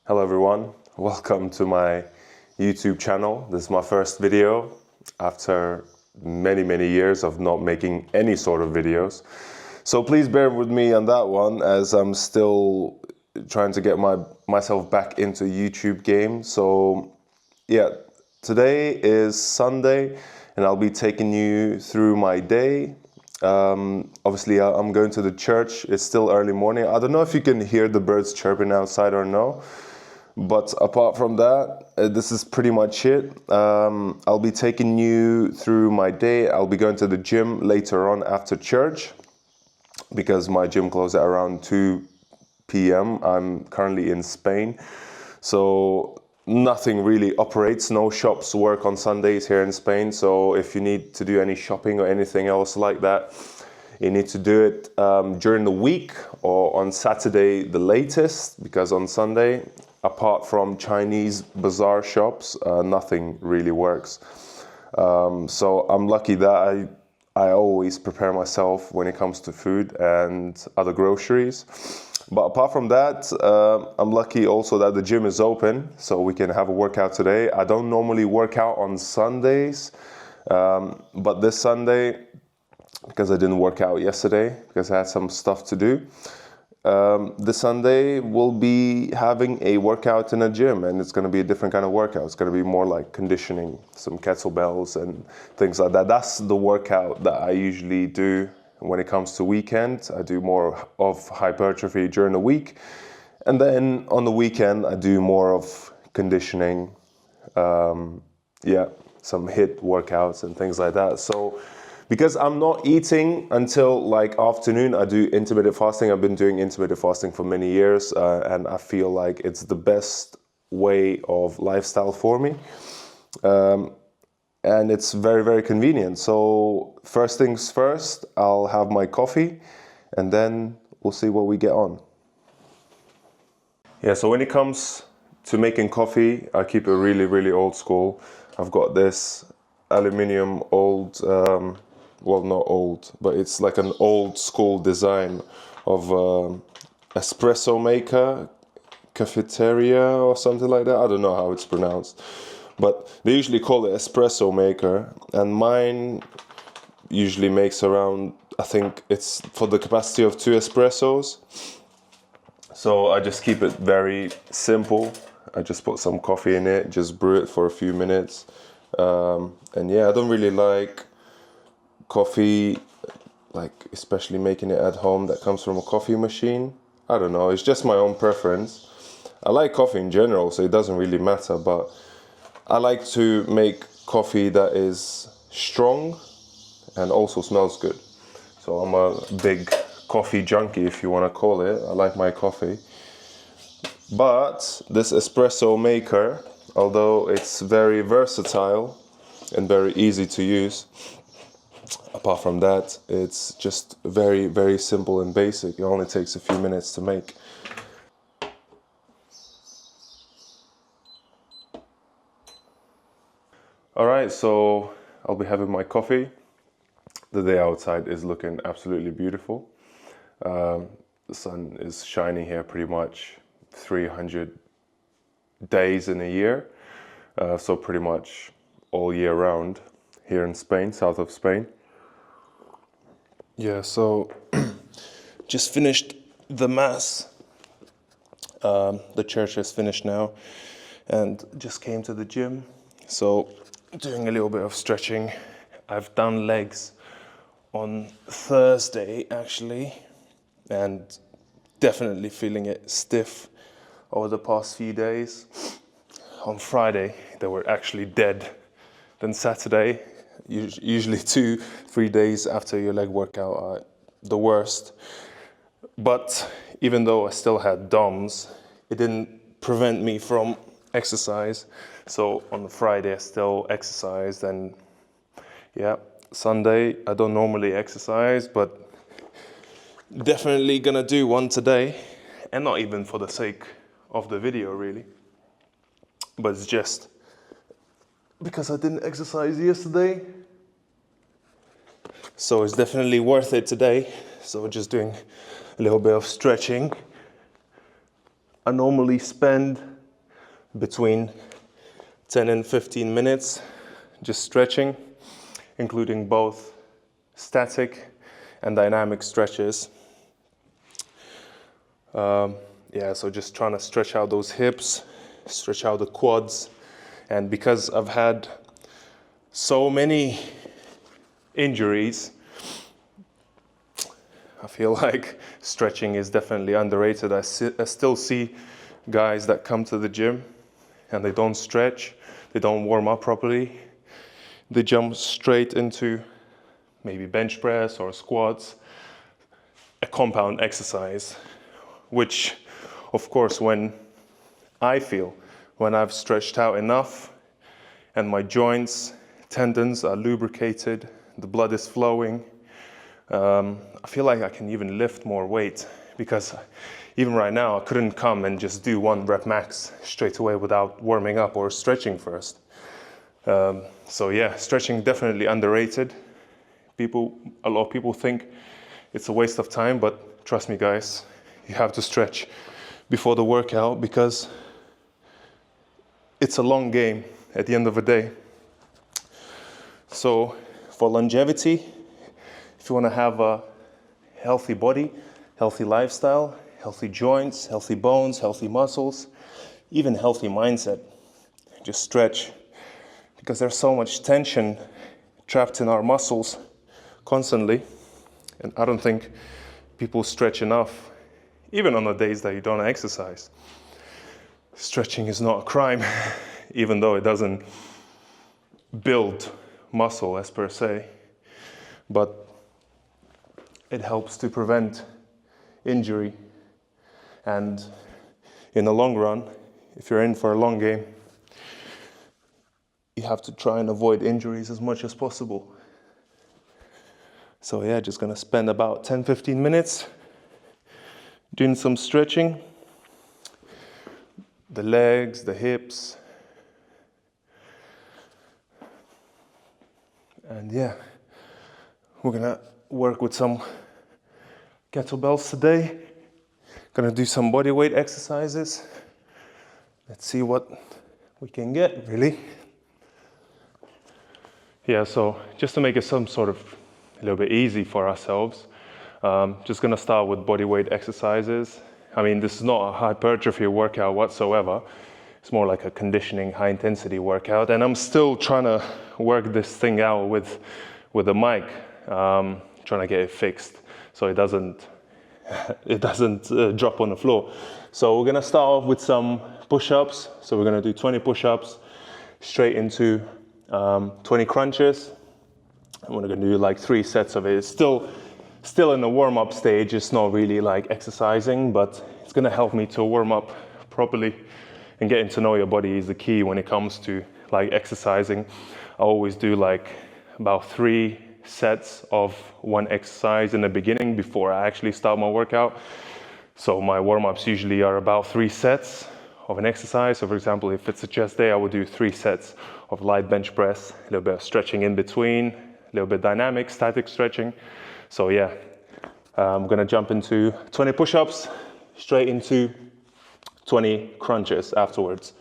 Hello everyone, welcome to my YouTube channel. This is my first video after many years of not making any sort of videos. So please bear with me on that one as I'm still trying to get myself back into YouTube game. So yeah, today is Sunday and I'll be taking you through my day. Obviously I'm going to the church. It's still early morning. I don't know if you can hear the birds chirping outside or no, but apart from that, this is pretty much it. I'll be taking you through my day. I'll be going to the gym later on after church because my gym closes at around 2 p.m. I'm currently in Spain, so nothing really operates. No shops work on Sundays here in Spain. So if you need to do any shopping or anything else like that, you need to do it during the week or on Saturday the latest, because on Sunday, apart from Chinese bazaar shops, nothing really works. So I'm lucky that I always prepare myself when it comes to food and other groceries. But apart from that, I'm lucky also that the gym is open, so we can have a workout today. I don't normally work out on Sundays, but this Sunday, because I didn't work out yesterday, because I had some stuff to do, this Sunday we'll be having a workout in a gym, and it's going to be a different kind of workout. It's going to be more like conditioning, some kettlebells and things like that. That's the workout that I usually do. When it comes to weekend, I do more of hypertrophy during the week. And then on the weekend, I do more of conditioning, some HIIT workouts and things like that. So because I'm not eating until like afternoon, I do intermittent fasting. I've been doing intermittent fasting for many years, and I feel like it's the best way of lifestyle for me. And it's very convenient. So first things first, I'll have my coffee and then we'll see what we get on. Yeah, so when it comes to making coffee, I keep it really old school. I've got this aluminium old, well not old, but it's like an old school design of espresso maker, cafeteria or something like that. I don't know how it's pronounced. But they usually call it espresso maker, and mine usually makes around, I think it's for the capacity of 2 espressos. So I just keep it very simple. I just put some coffee in it, just brew it for a few minutes. And yeah, I don't really like coffee, like especially making it at home that comes from a coffee machine. I don't know, it's just my own preference. I like coffee in general, so it doesn't really matter, but I like to make coffee that is strong and also smells good. So I'm a big coffee junkie, if you want to call it. I like my coffee. But this espresso maker, although it's very versatile and very easy to use, apart from that, it's just very simple and basic. It only takes a few minutes to make. Alright, so I'll be having my coffee. The day outside is looking absolutely beautiful. The sun is shining here pretty much 300 days in a year. So pretty much all year round here in Spain, south of Spain. Yeah, so just finished the mass. The church is finished now and just came to the gym. So doing a little bit of stretching. I've done legs on Thursday actually, and definitely feeling it stiff over the past few days. On Friday they were actually dead. Then Saturday, usually 2-3 days after your leg workout are the worst. But even though I still had DOMs, it didn't prevent me from exercise. So on Friday I still exercised, and yeah, Sunday I don't normally exercise, but definitely gonna do one today, and not even for the sake of the video really, but it's just because I didn't exercise yesterday. So it's definitely worth it today. So we're just doing a little bit of stretching. I normally spend between 10 and 15 minutes, just stretching, including both static and dynamic stretches. Yeah, so just trying to stretch out those hips, stretch out the quads. And because I've had so many injuries, I feel like stretching is definitely underrated. I still see guys that come to the gym and they don't stretch, they don't warm up properly. They jump straight into maybe bench press or squats, a compound exercise, which of course when I've stretched out enough and my joints, tendons are lubricated, the blood is flowing, I feel like I can even lift more weight, because even right now I couldn't come and just do 1 rep max straight away without warming up or stretching first. So yeah, stretching definitely underrated. A lot of people think it's a waste of time, but trust me guys, you have to stretch before the workout, because it's a long game at the end of the day. So for longevity, if you want to have a healthy body, healthy lifestyle, healthy joints, healthy bones, healthy muscles, even healthy mindset, just stretch, because there's so much tension trapped in our muscles constantly, and I don't think people stretch enough, even on the days that you don't exercise. Stretching is not a crime, even though it doesn't build muscle as per se, but it helps to prevent injury. And in the long run, if you're in for a long game, you have to try and avoid injuries as much as possible. So yeah, just gonna spend about 10-15 minutes doing some stretching. The legs, the hips. And yeah, we're gonna work with some kettlebells today. Gonna do some body weight exercises. Let's see what we can get, really. Yeah, so just to make it some sort of a little bit easy for ourselves, just gonna start with body weight exercises. I mean, this is not a hypertrophy workout whatsoever. It's more like a conditioning, high intensity workout. And I'm still trying to work this thing out with the mic, trying to get it fixed so it doesn't drop on the floor. So we're gonna start off with some push-ups. So we're gonna do 20 push-ups straight into 20 crunches. And we're gonna do like 3 sets of it. It's still in the warm-up stage. It's not really like exercising, but it's gonna help me to warm up properly, and getting to know your body is the key when it comes to like exercising. I always do like about 3 sets of 1 exercise in the beginning before I actually start my workout. So my warm-ups usually are about 3 sets of an exercise. So for example, if it's a chest day, I would do 3 sets of light bench press, a little bit of stretching in between, a little bit dynamic, static stretching. So yeah, I'm gonna jump into 20 push-ups, straight into 20 crunches afterwards.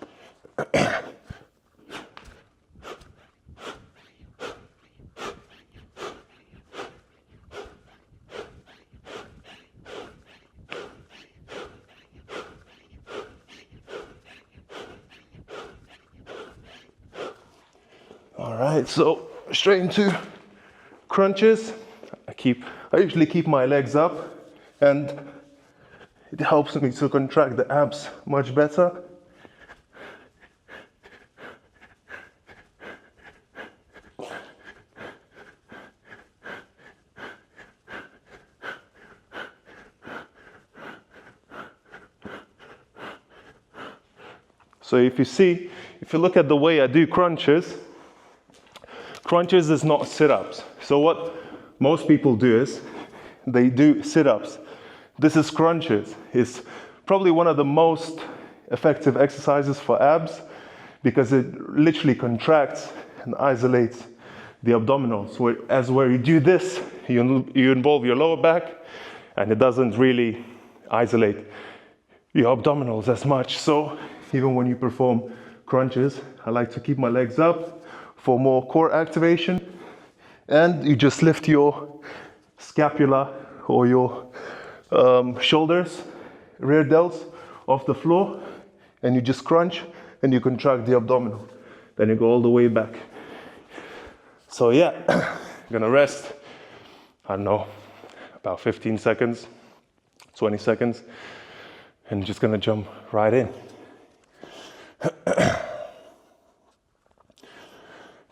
All right, so straight into crunches. I usually keep my legs up, and it helps me to contract the abs much better. So if you look at the way I do crunches is not sit-ups. So what most people do is they do sit-ups. This is crunches. It's probably one of the most effective exercises for abs, because it literally contracts and isolates the abdominals. Whereas where you do this, you involve your lower back, and it doesn't really isolate your abdominals as much. So even when you perform crunches, I like to keep my legs up for more core activation. And you just lift your scapula or your shoulders, rear delts off the floor, and you just crunch and you contract the abdominal. Then you go all the way back. So yeah, I'm gonna rest, I don't know, about 15 seconds, 20 seconds, and just gonna jump right in.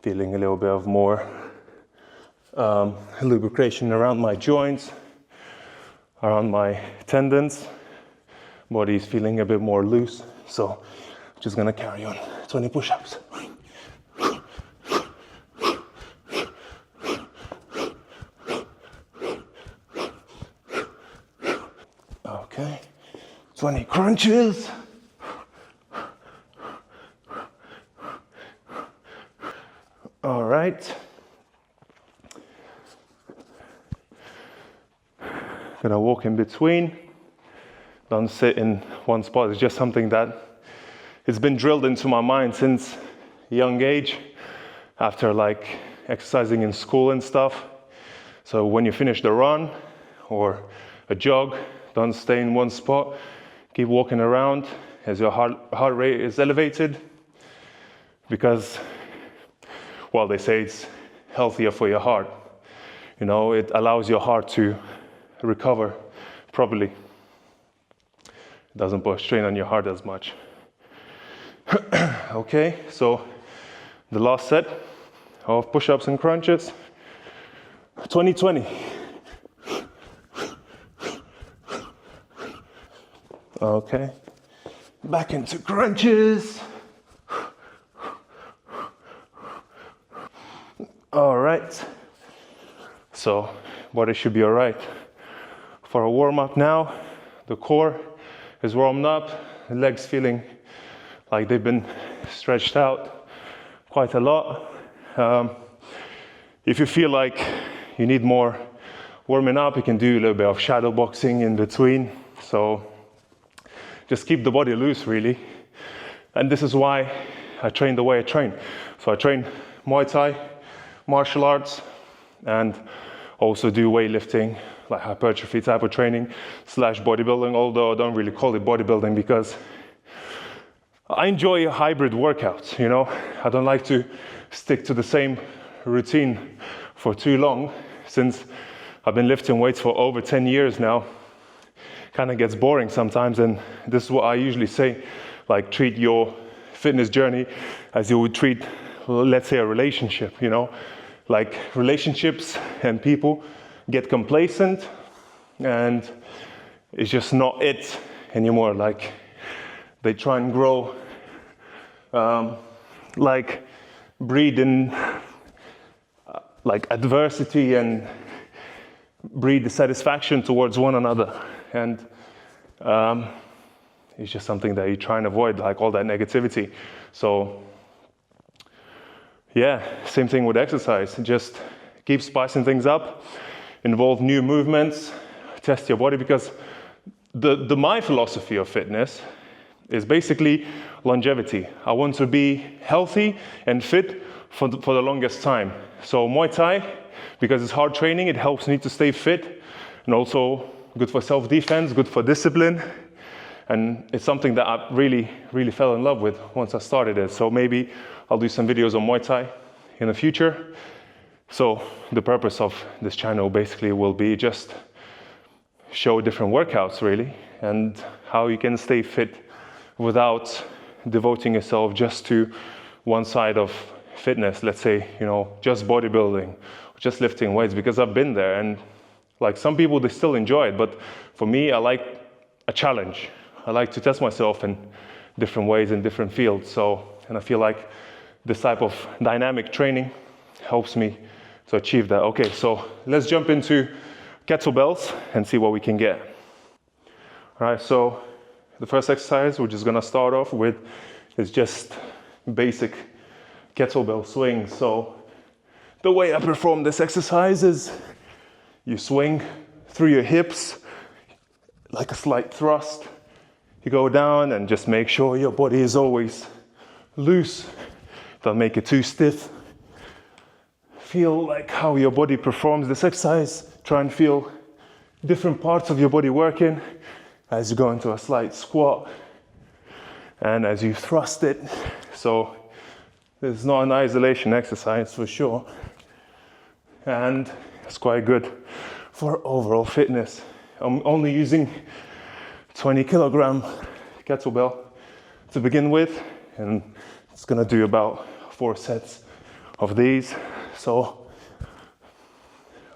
Feeling a little bit of more lubrication around my joints, around my tendons. Body's feeling a bit more loose, so I'm just gonna carry on. 20 push-ups. Okay, 20 crunches. All right. Gonna walk in between. Don't sit in one spot. It's just something that it's been drilled into my mind since a young age, after like exercising in school and stuff. So when you finish the run or a jog, don't stay in one spot. Keep walking around as your heart rate is elevated, because, well, they say it's healthier for your heart. You know, it allows your heart to recover properly. It doesn't put strain on your heart as much. Okay, so the last set of push-ups and crunches. 20-20. Okay, back into crunches. All right, so body should be all right. For a warm-up now, the core is warmed up, the legs feeling like they've been stretched out quite a lot. If you feel like you need more warming up, you can do a little bit of shadow boxing in between. So just keep the body loose, really. And this is why I train the way I train. So I train Muay Thai, martial arts, and also do weightlifting, like hypertrophy type of training / bodybuilding, although I don't really call it bodybuilding because I enjoy hybrid workouts, you know. I don't like to stick to the same routine for too long, since I've been lifting weights for over 10 years now. Kind of gets boring sometimes, and this is what I usually say, like, treat your fitness journey as you would treat, let's say, a relationship, you know. Like, relationships and people get complacent and it's just not it anymore. Like, they try and grow, like, breed in like adversity and breed the satisfaction towards one another. And it's just something that you try and avoid, like all that negativity. So yeah, same thing with exercise. Just keep spicing things up, involve new movements, test your body, because my philosophy of fitness is basically longevity. I want to be healthy and fit for the longest time. So Muay Thai, because it's hard training, it helps me to stay fit, and also good for self-defense, good for discipline. And it's something that I really, really fell in love with once I started it. So maybe I'll do some videos on Muay Thai in the future. So the purpose of this channel basically will be just show different workouts, really, and how you can stay fit without devoting yourself just to one side of fitness. Let's say, you know, just bodybuilding, just lifting weights, because I've been there, and like, some people, they still enjoy it, but for me, I like a challenge. I like to test myself in different ways, in different fields. So, and I feel like this type of dynamic training helps me to achieve that. Okay, so let's jump into kettlebells and see what we can get. All right, so the first exercise we're just gonna start off with is just basic kettlebell swings. So the way I perform this exercise is you swing through your hips, like a slight thrust. you go down and just make sure your body is always loose. Don't make it too stiff. Feel like how your body performs this exercise. Try and feel different parts of your body working as you go into a slight squat and as you thrust it. So this is not an isolation exercise for sure. And it's quite good for overall fitness. I'm only using 20 kilogram kettlebell to begin with, and it's gonna do about 4 sets of these. So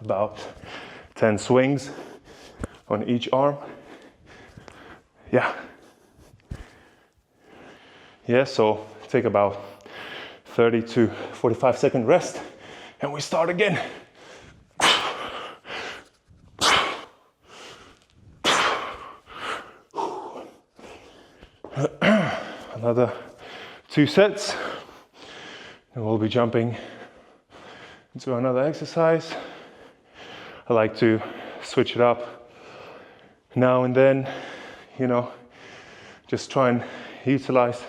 about 10 swings on each arm. Yeah, so take about 30 to 45 second rest, and we start again. Another 2 sets, and we'll be jumping into another exercise. I like to switch it up now and then, you know, just try and utilize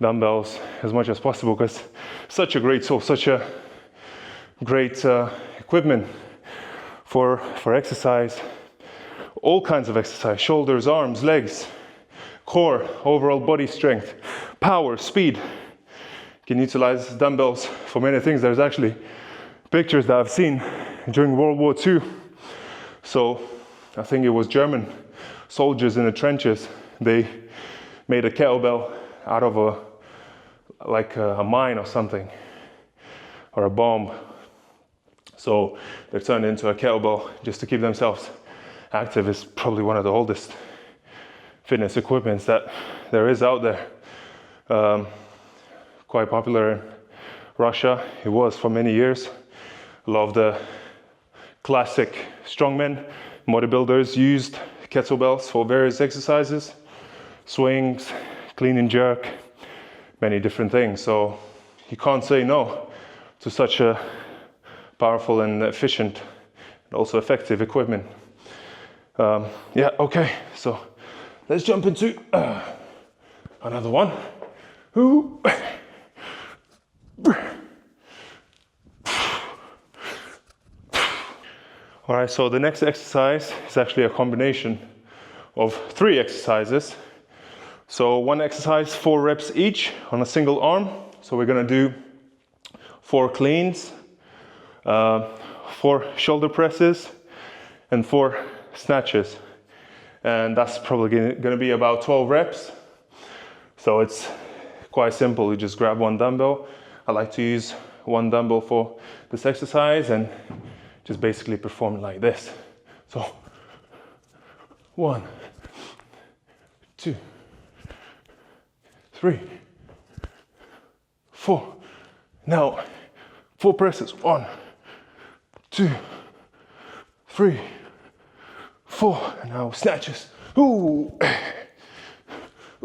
dumbbells as much as possible, because such a great tool, such a great equipment for exercise, all kinds of exercise, shoulders, arms, legs, core, overall body strength, power, speed. You can utilize dumbbells for many things. There's actually pictures that I've seen during World War II. So I think it was German soldiers in the trenches. They made a kettlebell out of a mine or something, or a bomb. So they turned it into a kettlebell just to keep themselves active. It's probably one of the oldest fitness equipments that there is out there. Quite popular in Russia. It was for many years. A lot of the classic strongmen, bodybuilders used kettlebells for various exercises, swings, clean and jerk, many different things. So you can't say no to such a powerful and efficient and also effective equipment. Okay, so let's jump into another one. All right, so the next exercise is actually a combination of 3 exercises. So one exercise, 4 reps each on a single arm. So we're gonna do 4 cleans, 4 shoulder presses, and 4 snatches. And that's probably gonna be about 12 reps. So it's quite simple. You just grab one dumbbell. I like to use one dumbbell for this exercise and just basically perform it like this. So 1, 2, 3, 4. Now 4 presses. 1, 2, 3, 4. And now snatches. Ooh.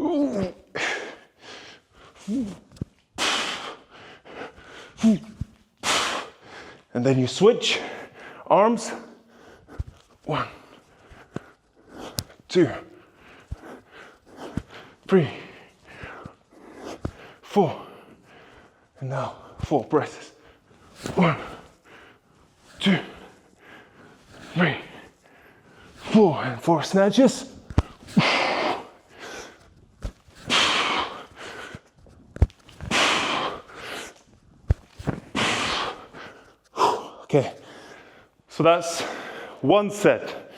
Ooh. And then you switch arms. 1, 2, 3, 4. And now 4 presses. 1, 2, 3, 4. And 4 snatches. Okay, so that's 1 set.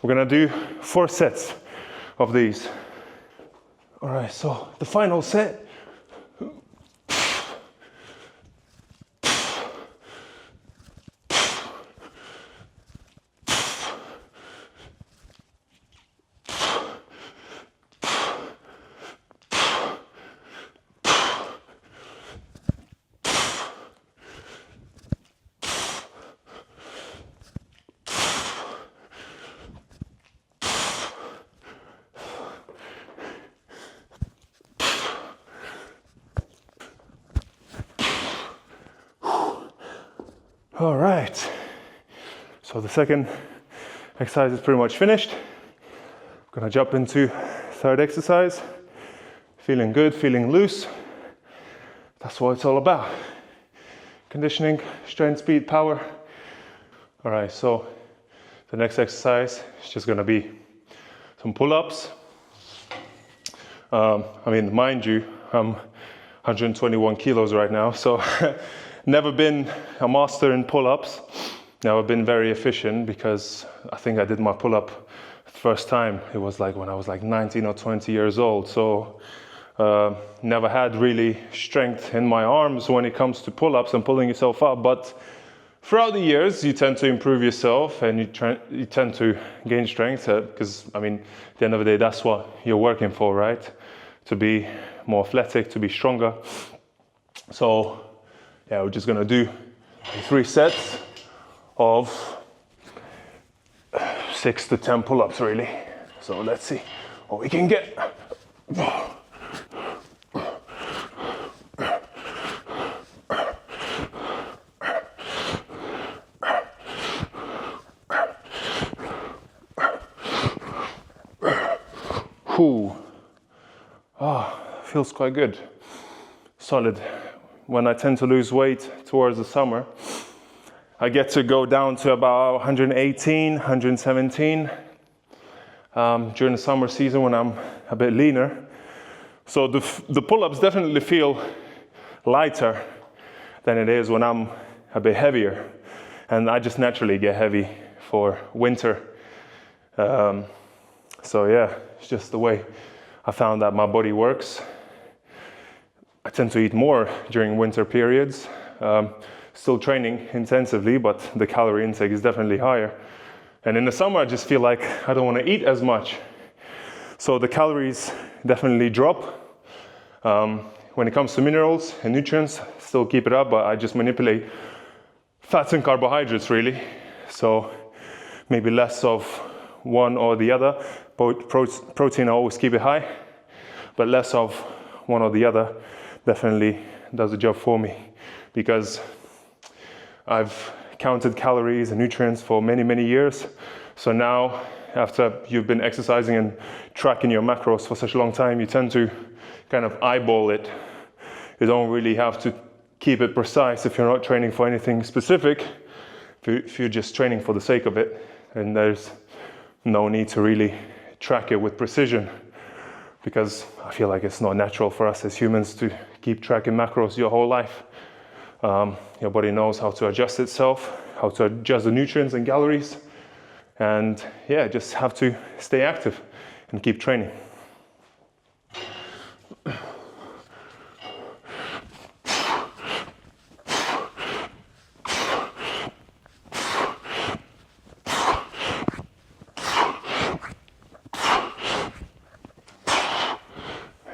We're gonna do 4 sets of these. All right, so the final set. All right, so the second exercise is pretty much finished. I'm gonna jump into third exercise. Feeling good, feeling loose. That's what it's all about. Conditioning, strength, speed, power. All right, so the next exercise is just gonna be some pull-ups. I mean, mind you, I'm 121 kilos right now, so never been a master in pull-ups. Never been very efficient, because I think I did my pull-up first time. It was like when I was like 19 or 20 years old. So never had really strength in my arms when it comes to pull-ups and pulling yourself up. But throughout the years, you tend to improve yourself and you tend to gain strength, because, I mean, at the end of the day, that's what you're working for, right? To be more athletic, to be stronger. So, yeah, we're just gonna do 3 sets of 6 to 10 pull-ups, really. So let's see what we can get. Whew. Feels quite good. Solid. When I tend to lose weight towards the summer, I get to go down to about 118, 117 during the summer season when I'm a bit leaner. So the pull-ups definitely feel lighter than it is when I'm a bit heavier. And I just naturally get heavy for winter. So yeah, it's just the way I found that my body works. I tend to eat more during winter periods. Still training intensively, but the calorie intake is definitely higher. And in the summer, I just feel like I don't want to eat as much. So the calories definitely drop. When it comes to minerals and nutrients, still keep it up, but I just manipulate fats and carbohydrates, really. So maybe less of one or the other. Protein, I always keep it high, but less of one or the other definitely does the job for me, because I've counted calories and nutrients for many, many years. So now, after you've been exercising and tracking your macros for such a long time, you tend to kind of eyeball it. You don't really have to keep it precise if you're not training for anything specific. If you're just training for the sake of it, and there's no need to really track it with precision, because I feel like it's not natural for us as humans to keep tracking macros your whole life. Your body knows how to adjust itself, how to adjust the nutrients and calories, and yeah, just have to stay active and keep training.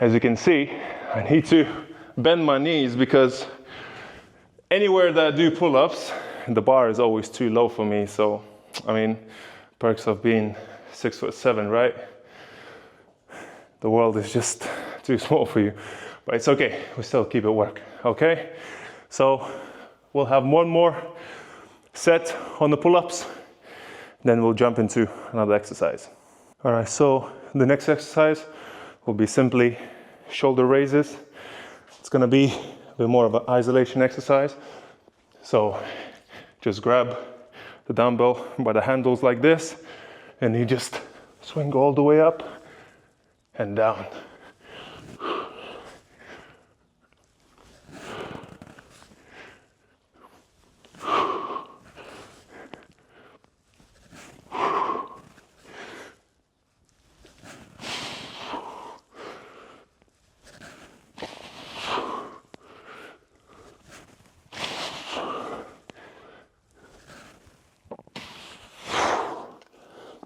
As you can see, I need to bend my knees, because anywhere that I do pull-ups, the bar is always too low for me. So, I mean, perks of being 6'7", right? The world is just too small for you, but it's okay. We still keep it work, okay? So we'll have one more set on the pull-ups, then we'll jump into another exercise. All right, so the next exercise will be simply shoulder raises. It's gonna be a bit more of an isolation exercise. So just grab the dumbbell by the handles like this, and you just swing all the way up and down.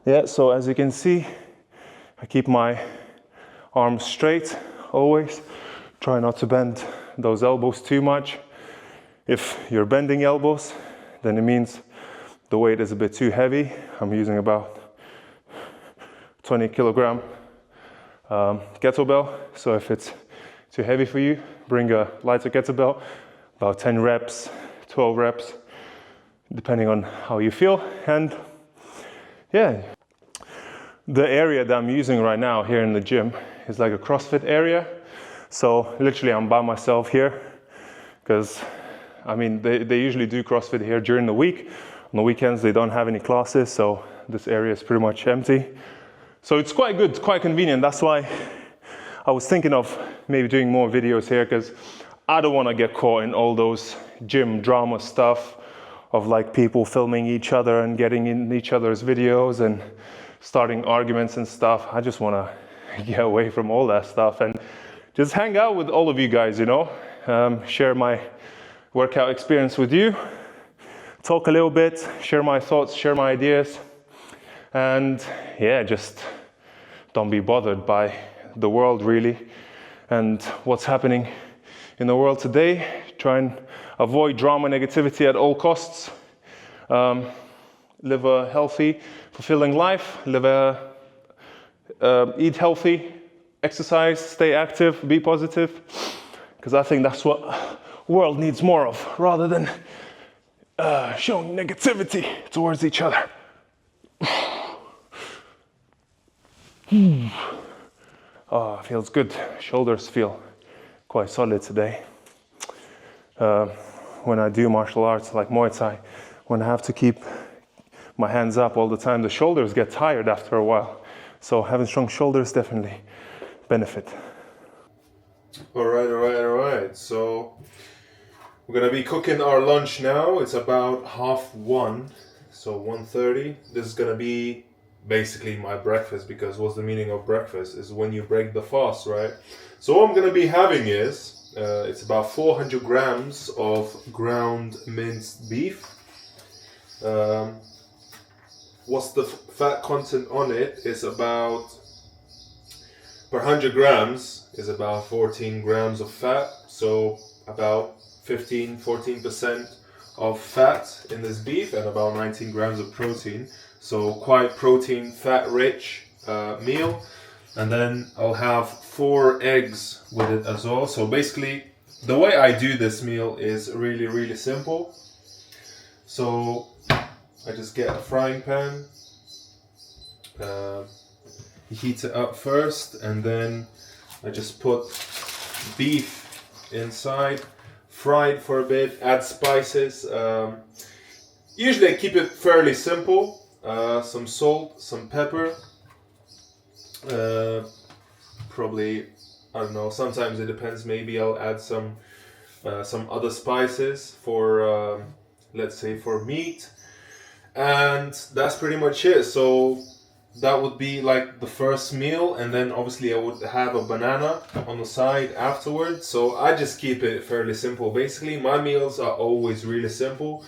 Yeah, so as you can see, I keep my arms straight always. Try not to bend those elbows too much. If you're bending elbows, then it means the weight is a bit too heavy. I'm using about 20 kilogram kettlebell. So if it's too heavy for you, bring a lighter kettlebell, about 10 reps, 12 reps, depending on how you feel. And yeah, the area that I'm using right now here in the gym is like a CrossFit area. So literally I'm by myself here because I mean, they usually do CrossFit here during the week. On the weekends, they don't have any classes, so this area is pretty much empty. So it's quite good, quite convenient. That's why I was thinking of maybe doing more videos here, because I don't want to get caught in all those gym drama stuff of like people filming each other and getting in each other's videos and starting arguments and stuff. I just want to get away from all that stuff and just hang out with all of you guys, you know, share my workout experience with you, talk a little bit, share my thoughts, share my ideas, and yeah, just don't be bothered by the world really and what's happening in the world today. Try and avoid drama, negativity at all costs. Live a healthy, fulfilling life. Eat healthy, exercise, stay active, be positive, because I think that's what the world needs more of, rather than showing negativity towards each other. Oh, feels good. Shoulders feel quite solid today. When I do martial arts like Muay Thai, when I have to keep my hands up all the time, the shoulders get tired after a while. So having strong shoulders definitely benefit. All right. So we're gonna be cooking our lunch now. It's about 1:30, so 1:30. This is gonna be basically my breakfast, because what's the meaning of breakfast is when you break the fast, right? So what I'm gonna be having is it's about 400 grams of ground minced beef. What's the fat content on it is about, per 100 grams is about 14 grams of fat, so about 14% of fat in this beef and about 19 grams of protein. So quite protein, fat rich meal. And then I'll have 4 eggs with it as well. So basically the way I do this meal is really simple. So I just get a frying pan, heat it up first, and then I just put beef inside, fry it for a bit, add spices. Usually I keep it fairly simple. Some salt, some pepper, probably, I don't know, sometimes it depends, maybe I'll add some other spices for, let's say, for meat, and that's pretty much it. So that would be like the first meal, and then obviously I would have a banana on the side afterwards. So I just keep it fairly simple. Basically my meals are always really simple.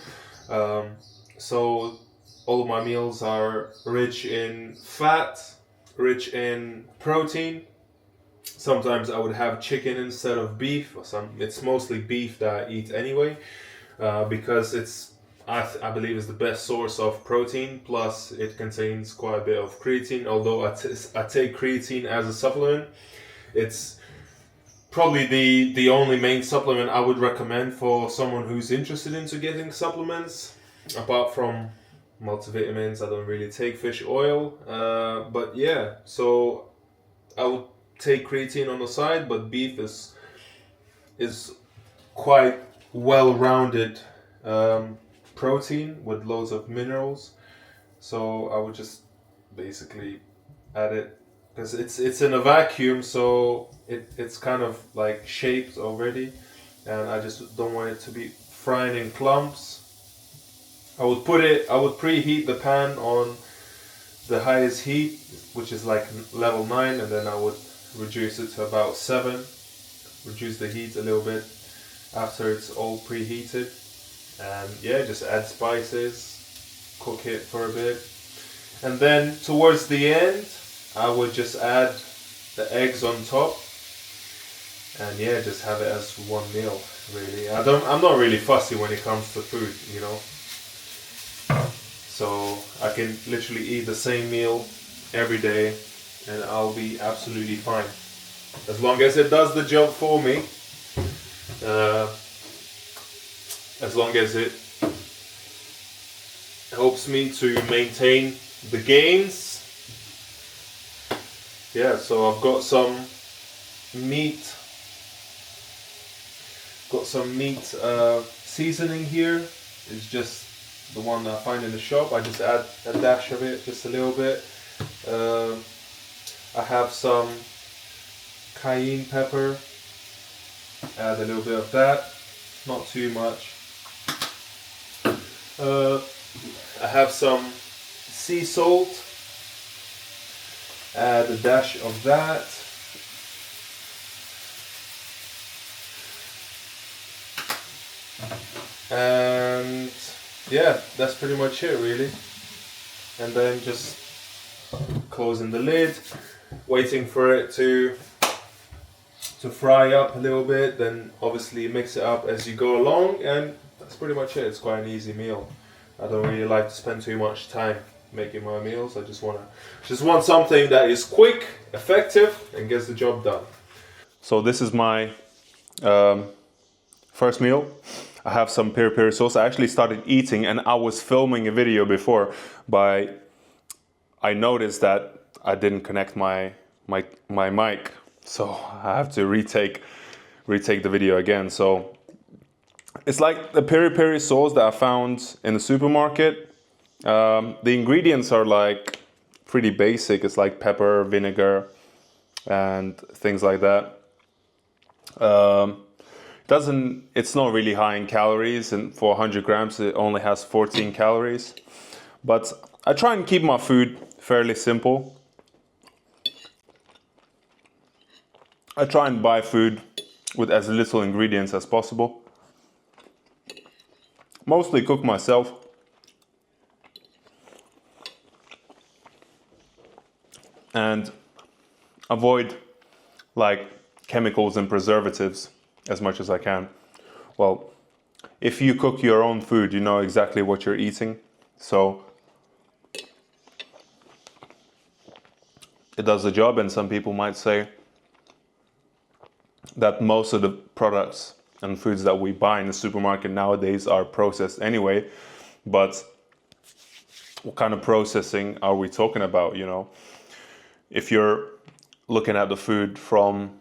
So all of my meals are rich in fat, rich in protein. Sometimes I would have chicken instead of beef. It's mostly beef that I eat anyway, because I believe it's the best source of protein. Plus, it contains quite a bit of creatine. Although I take creatine as a supplement, it's probably the only main supplement I would recommend for someone who's interested into getting supplements. Apart from multivitamins, I don't really take fish oil. But yeah, so I would take creatine on the side, but beef is quite well-rounded protein with loads of minerals. So I would just basically add it, because it's in a vacuum, so it's kind of like shaped already, and I just don't want it to be frying in clumps. I would preheat the pan on the highest heat, which is like level 9, and then I would reduce it to about 7. Reduce the heat a little bit after it's all preheated, and yeah, just add spices, cook it for a bit, and then towards the end I would just add the eggs on top, and yeah, just have it as one meal. Really, I'm not really fussy when it comes to food, you know. So I can literally eat the same meal every day and I'll be absolutely fine. As long as it does the job for me, as long as it helps me to maintain the gains yeah, so I've got some meat, seasoning here. It's just the one that I find in the shop. I just add a dash of it, just a little bit. I have some cayenne pepper, add a little bit of that, not too much. I have some sea salt, add a dash of that. And yeah, that's pretty much it really. And then just closing the lid, waiting for it to fry up a little bit, then obviously mix it up as you go along, and that's pretty much it. It's quite an easy meal. I don't really like to spend too much time making my meals. I just want something that is quick, effective, and gets the job done. So this is my first meal. I have some peri peri sauce. I actually started eating, and I was filming a video before, but I noticed that I didn't connect my mic, so I have to retake the video again. So it's like the peri peri sauce that I found in the supermarket. The ingredients are like pretty basic. It's like pepper, vinegar, and things like that. It's not really high in calories, and for 100 grams it only has 14 calories. But I try and keep my food fairly simple. I try and buy food with as little ingredients as possible. Mostly cook myself. And avoid like chemicals and preservatives as much as I can. Well, if you cook your own food, you know exactly what you're eating. So it does the job, and some people might say that most of the products and foods that we buy in the supermarket nowadays are processed anyway. But what kind of processing are we talking about, you know? If you're looking at the food from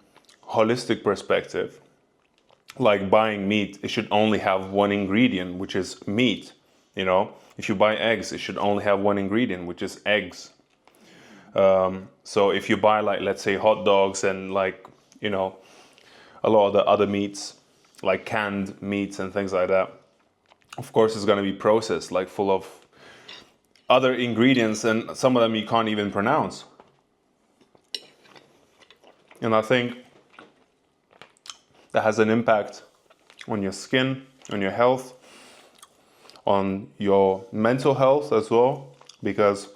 holistic perspective, like buying meat, it should only have one ingredient, which is meat, you know? If you buy eggs, it should only have one ingredient, which is eggs. So if you buy, like, let's say hot dogs and, like, you know, a lot of the other meats, like canned meats and things like that, of course it's going to be processed, like full of other ingredients, and some of them you can't even pronounce. And I think that has an impact on your skin, on your health, on your mental health as well, because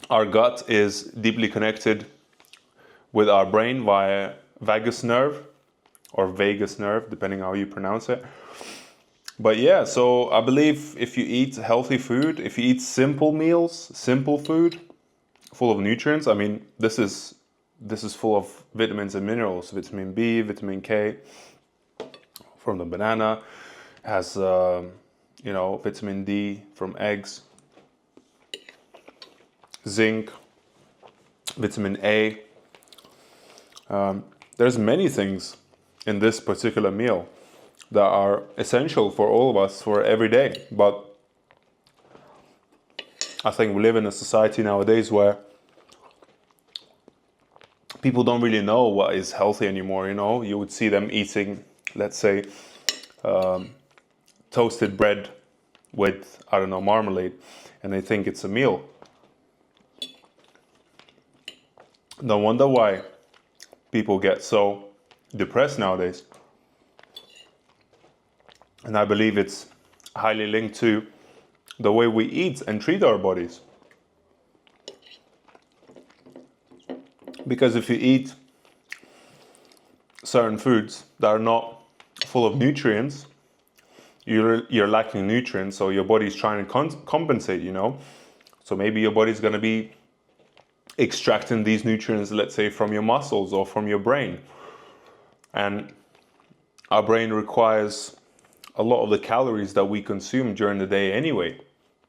our gut is deeply connected with our brain via vagus nerve, or vagus nerve, depending how you pronounce it. But yeah, so I believe if you eat healthy food, if you eat simple meals, simple food, full of nutrients, I mean, this is full of vitamins and minerals, vitamin B, vitamin K from the banana, has you know, vitamin D from eggs, zinc, vitamin A. There's many things in this particular meal that are essential for all of us for every day. But I think we live in a society nowadays where people don't really know what is healthy anymore, you know? You would see them eating, let's say, toasted bread with, I don't know, marmalade, and they think it's a meal. No wonder why people get so depressed nowadays. And I believe it's highly linked to the way we eat and treat our bodies. Because if you eat certain foods that are not full of nutrients, you're lacking nutrients, so your body's trying to compensate, you know? So maybe your body's going to be extracting these nutrients, let's say, from your muscles or from your brain. And our brain requires a lot of the calories that we consume during the day anyway.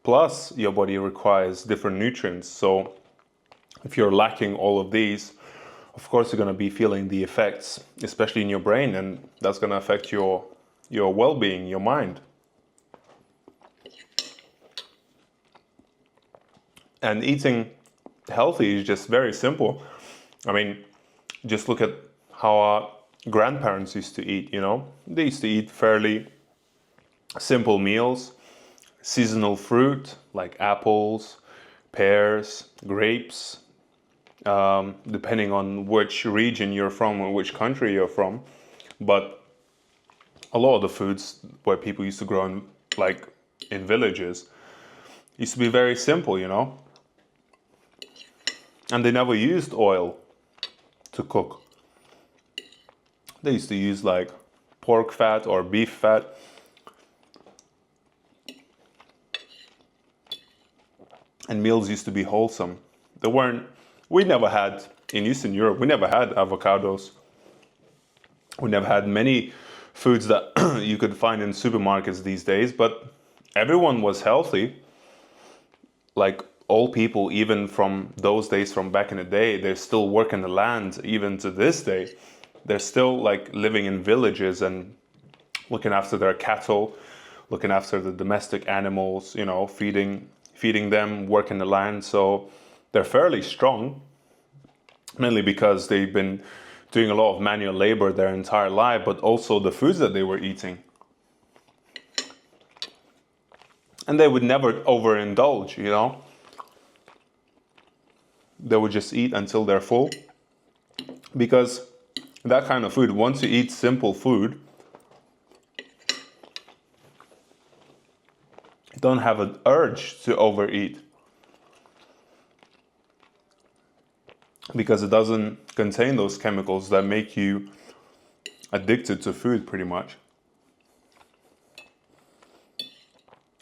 Plus, your body requires different nutrients. So If you're lacking all of these, of course you're going to be feeling the effects, especially in your brain, and that's going to affect your well-being, your mind. And eating healthy is just very simple. I mean, just look at how our grandparents used to eat, you know? They used to eat fairly simple meals, seasonal fruit like apples, pears, grapes, depending on which region you're from or which country you're from. But a lot of the foods where people used to grow in, like in villages, used to be very simple, you know? And they never used oil to cook. They used to use like pork fat or beef fat. And meals used to be wholesome. We never had, in Eastern Europe, we never had avocados. We never had many foods that you could find in supermarkets these days, but everyone was healthy. Like all people, even from those days, from back in the day, they're still working the land, even to this day. They're still like living in villages and looking after their cattle, looking after the domestic animals, you know, feeding them, working the land. So they're fairly strong, mainly because they've been doing a lot of manual labor their entire life, but also the foods that they were eating. And they would never overindulge, you know. They would just eat until they're full. Because that kind of food, once you eat simple food, you don't have an urge to overeat. Because it doesn't contain those chemicals that make you addicted to food, pretty much.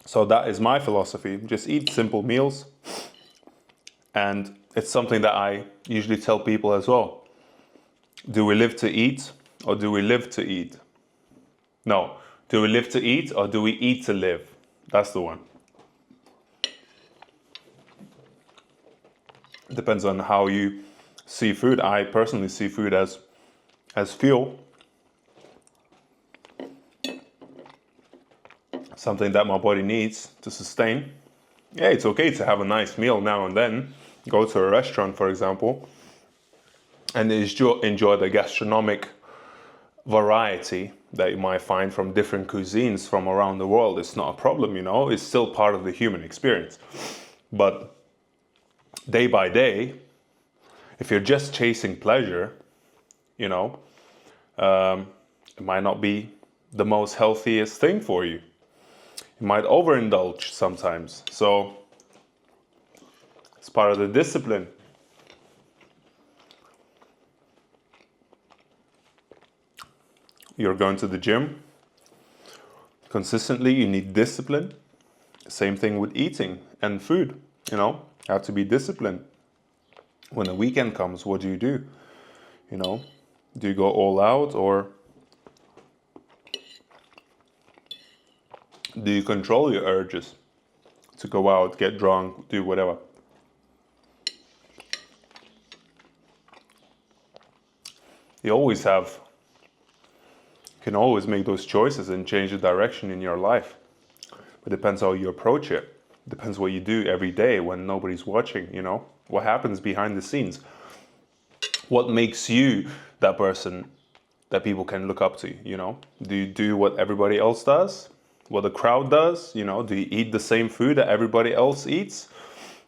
So that is my philosophy. Just eat simple meals. And it's something that I usually tell people as well. Do we live to eat or do we live to eat? No. Do we live to eat or do we eat to live? That's the one. It depends on how you see food. I personally see food as fuel. Something that my body needs to sustain. Yeah, it's okay to have a nice meal now and then. Go to a restaurant, for example, and enjoy the gastronomic variety that you might find from different cuisines from around the world. It's not a problem, you know. It's still part of the human experience. But day by day, if you're just chasing pleasure, you know, it might not be the most healthiest thing for you. You might overindulge sometimes. So it's part of the discipline. You're going to the gym consistently, you need discipline. Same thing with eating and food, you know, you have to be disciplined. When the weekend comes, what do? You know, do you go all out or do you control your urges to go out, get drunk, do whatever? You can always make those choices and change the direction in your life. It depends how you approach it. It depends what you do every day when nobody's watching, you know? What happens behind the scenes? What makes you that person that people can look up to, you know? Do you do what everybody else does? What the crowd does? You know, do you eat the same food that everybody else eats?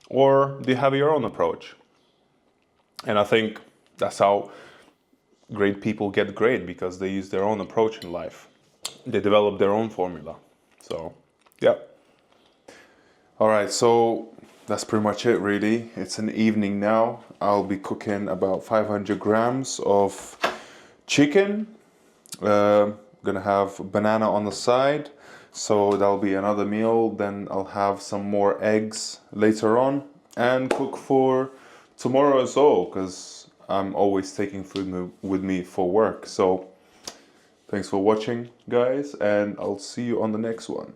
Or do you have your own approach? And I think that's how great people get great, because they use their own approach in life. They develop their own formula. So, yeah. All right, so that's pretty much it, really. It's an evening now. I'll be cooking about 500 grams of chicken. Gonna have banana on the side, so that'll be another meal. Then I'll have some more eggs later on and cook for tomorrow as well, because I'm always taking food with me for work. So thanks for watching, guys, and I'll see you on the next one.